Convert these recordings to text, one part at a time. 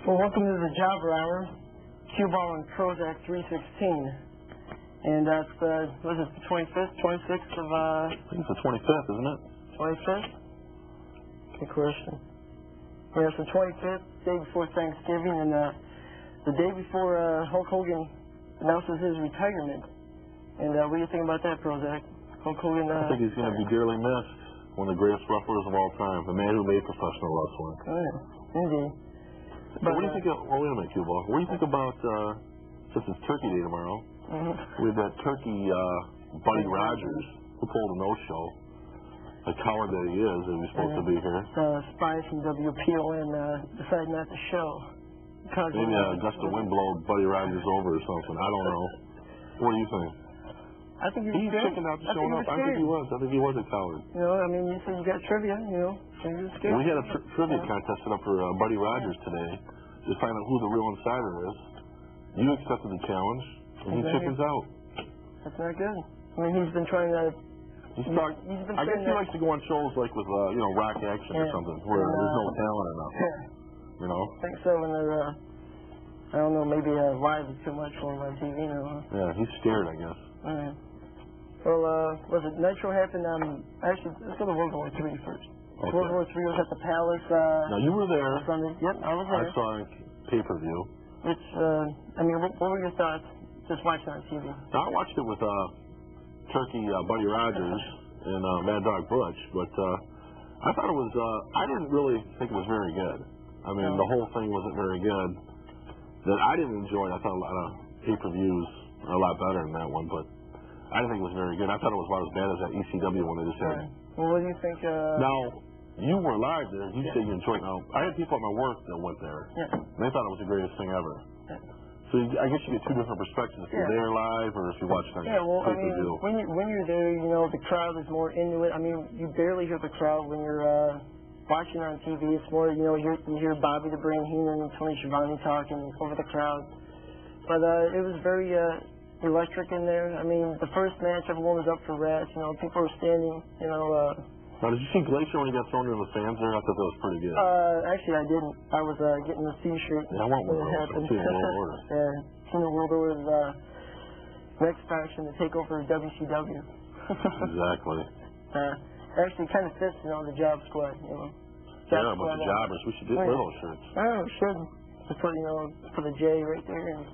Well, welcome to the job hour, cue ball and Prozac 316. And that's what is it, the 25th, 26th of, I think it's the 25th, isn't it? 25th? Good question. Yeah, it's the 25th, day before Thanksgiving, and the day before Hulk Hogan announces his retirement. And what do you think about that, Prozac? Hulk Hogan, I think he's going to be dearly missed. One of the greatest wrestlers of all time, the man who made professional wrestling. Oh, yeah, indeed. But what do you think of, well, wait a minute, Q-Ball. What do you think about, since it's Turkey Day tomorrow, with that turkey, Buddy Rogers, who pulled a no-show, a coward that he is, that he's supposed to be here. Spies from Pt1 decided not to show. Maybe a gust of wind blow Buddy Rogers over or something. I don't know. What do you think? I think he chickened out to showing up. I think he was. I think he was a coward. You know, I mean, you said you got trivia, you know. We had a trivia contest set up for Buddy Rogers today to find out who the real insider is. You accepted the challenge, and he chickens out. That's not good. I mean, he's been trying to... I guess he likes to go on shows like with, you know, Rock Action or something, where there's no talent enough. You know? I think so when they're, I don't know, maybe live is too much for him on TV, you know. Yeah, he's scared, I guess. Alright. Well, was it Nitro happened actually, let's go to World War III first. Okay. World War III was at the Palace, now, you were there. Sunday. Yep, I was there. I saw a pay-per-view. Which, I mean, what were your thoughts just watching on TV? Now, I watched it with, Turkey, Buddy Rogers and, Mad Dog Butch, but, I thought it was, I didn't really think it was very good. I mean, the whole thing wasn't very good. That I didn't enjoy. I thought a lot of pay-per-views are a lot better than that one, but I didn't think it was very good. I thought it was about as bad as that ECW one they just had. Well, what do you think, Now, you were live there. You said you enjoyed it. Now, I had people at my work that went there. And they thought it was the greatest thing ever. So I guess you get two different perspectives. If you're there live or if you watch it on pay-per-view. I mean, when you're there, you know, the crowd is more into it. I mean, you barely hear the crowd when you're watching on TV. It's more, you know, you hear Bobby the Brain Heenan and Tony Schiavone talking over the crowd. But it was very electric in there. I mean, the first match, everyone was up for rats. You know, people were standing, you know. Now, did you see Glacier when he got thrown into the fans there? I thought that was pretty good. Actually, I didn't. I was getting the T-shirt. Yeah, I want one of those. World Order. Yeah, World Order's next faction to take over WCW. Exactly. Actually, kind of fits, you know, the Job Squad, you know. Yeah, but the jobbers, we should wear those shirts. Oh, we should. Just put, you know, put a J right there and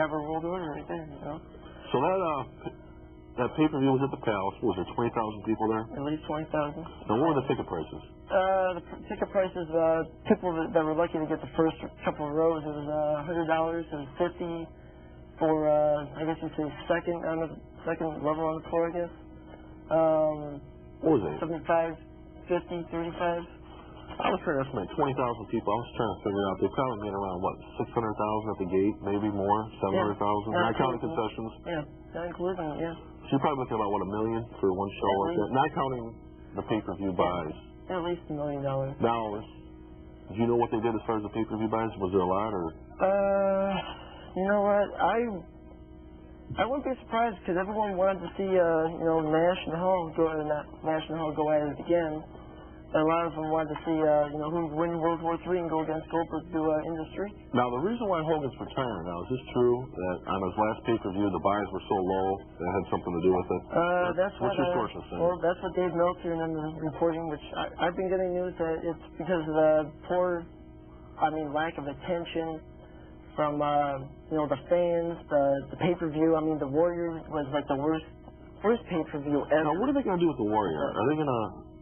Jobber World Order right there, you know. So that pay-per-view was at the Palace. Was there 20,000 people there? At least 20,000. Now, what were the ticket prices? The ticket prices, people that were lucky to get the first couple of rows, it was $100. It was $50 for, I guess you'd say second level on the floor, I guess. What was it? 75, 50, 35. I was trying to estimate 20,000 people. I was trying to figure out. They probably made around, what, 600,000 at the gate, maybe more, 700,000. Not counting concessions. Yeah, not including it, yeah. So you're probably looking at about, what, $1 million for one show like that? Not counting the pay-per-view buys. At least $1 million. Now, do you know what they did as far as the pay-per-view buys? Was there a lot, or? You know what? I wouldn't be surprised because everyone wanted to see, you know, Nash and Hall go at it again. And a lot of them wanted to see, you know, who would win World War III and go against Goldberg to industry. Now, the reason why Hogan's retiring now, is this true that on his last pay-per-view the buys were so low that had something to do with it? That's what's your sources saying? Well, that's what Dave Meltzer and them are reporting, which I've been getting news that it's because of the lack of attention from, you know, the fans, the pay-per-view. I mean, the Warriors was like the worst pay-per-view ever. Now, what are they going to do with the Warrior? Are they going to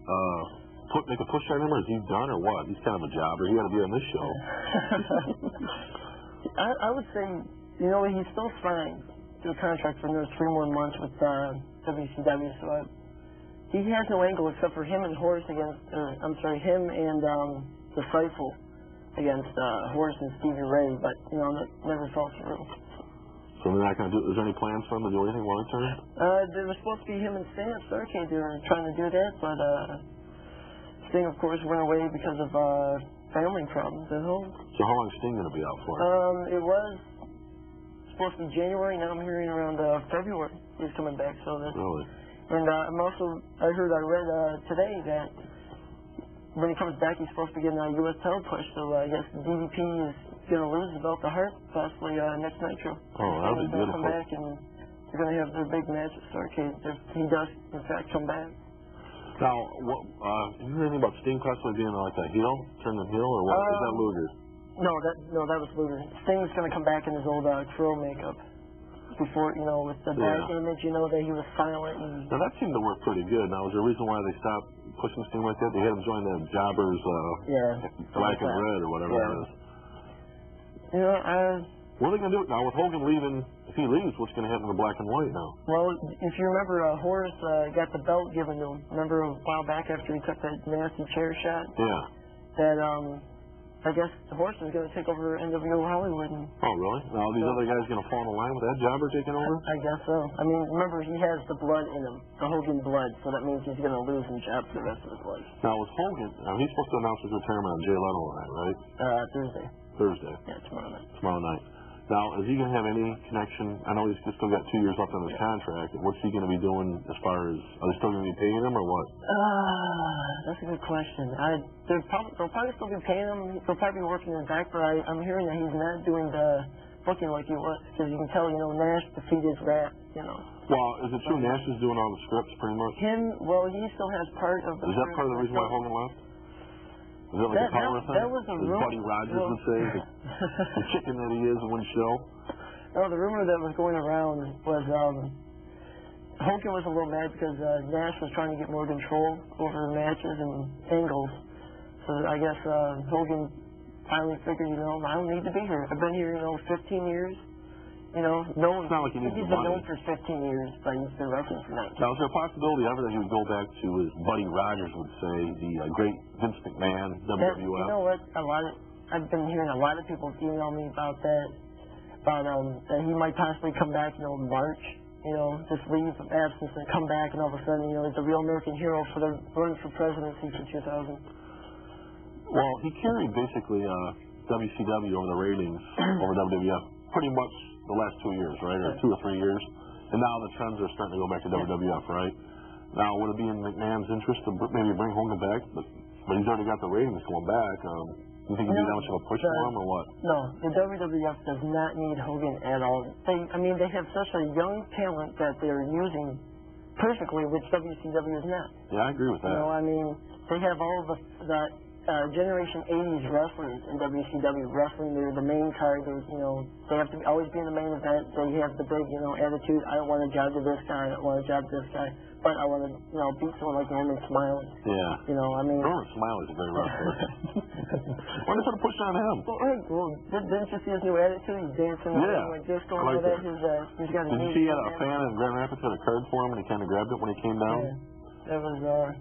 make a push on him, or is he done, or what? He's kind of a jobber. He got to be on this show. I would say, you know, he's still signed to a contract for another 3 more months with WCW, so he has no angle except for him and Horace against, him and Disciple against Horace and Stevie Ray, but, you know, that never fell through. So they're not going to do, is there any plans for him to do anything long term? There was supposed to be him and Stan at Starrcade. They were trying to do that, but Sting, of course, went away because of family problems at home. So how long is Sting going to be out for? It was supposed to be January. Now I'm hearing around February he's coming back. So that's really. And I read today that when he comes back, he's supposed to be getting a U.S. title push. So I guess DDP is going to lose the belt to Hart, possibly next Nitro. Oh, that would be beautiful. Come back and they're going to have their big match at Starrcade if he does, in fact, come back. Now, what, you hear anything about Sting possibly being like a heel, turning heel, or what? Is that Luger? No, that was Luger. Sting's going to come back in his old crow makeup. Before, with the bad image, that he was silent. And now, that seemed to work pretty good. Now, was there a reason why they stopped pushing Sting like that? They had him join the Jobbers, black and red, or whatever it is. What are they going to do now with Hogan leaving? If he leaves, what's going to happen to black and white now? Well, if you remember, Horace got the belt given to him. Remember a while back after he took that nasty chair shot? Yeah. That, I guess Horace is going to take over NWO Hollywood. Oh, really? Now, are these other guys going to fall in line with that jobber taking over? I guess so. I mean, remember, he has the blood in him, the Hogan blood, so that means he's going to lose in job for the rest of his life. Now, with Hogan, he's supposed to announce his retirement on Jay Leno tonight, right? Thursday. Thursday. Yeah, tomorrow night. Tomorrow night. Now, is he going to have any connection? I know he's still got 2 years left on his contract. What's he going to be doing as far as, are they still going to be paying him or what? That's a good question. They'll probably still be paying him. They'll probably be working in the back, but I'm hearing that he's not doing the booking like he was. Because you can tell, Nash defeated Rat, Well, is it true Nash is doing all the scripts pretty much? He still has part of the Is that part of the reason why Hogan left? Is that like a power thing? That was a rumor. As Buddy Rogers would say, the chicken that he is in one show. No, the rumor that was going around was Hogan was a little mad because Nash was trying to get more control over matches and angles. So I guess Hogan finally figured, I don't need to be here. I've been here, 15 years. No one. It's not like he needs he's the been money. known for 15 years, but he's been wrestling for 19. Now, is there a possibility ever that he would go back to, as Buddy Rogers would say, the great Vince McMahon, WWF? You know what? I've been hearing a lot of people email me about that. That he might possibly come back, in March. Just leave of absence and come back, and all of a sudden, he's the real American hero for the run for presidency for 2000. Well, he carried basically WCW over the ratings over WWF pretty much the last 2 years, right? Or 2 or 3 years. And now the trends are starting to go back to WWF, right? Now, would it be in McMahon's interest to maybe bring Hogan back? But he's already got the ratings going back. Do you think he'd be that much of a push for him or what? No, the WWF does not need Hogan at all. They have such a young talent that they're using perfectly, which WCW is not. Yeah, I agree with that. They have all the Generation 80s wrestlers in WCW wrestling. They're the main card. They have to always be in the main event. They have the big, attitude. I don't want to job to this guy. I don't want to job to this guy. But I want to, beat someone like Norman Smiley. Yeah. Norman Smiley's a great wrestler. Why did they push on him? Didn't you see his new attitude? He's dancing around like this, going over that. He's got his Did you see a fan in Grand Rapids had a card for him and he kind of grabbed it when he came down? Yeah. That was,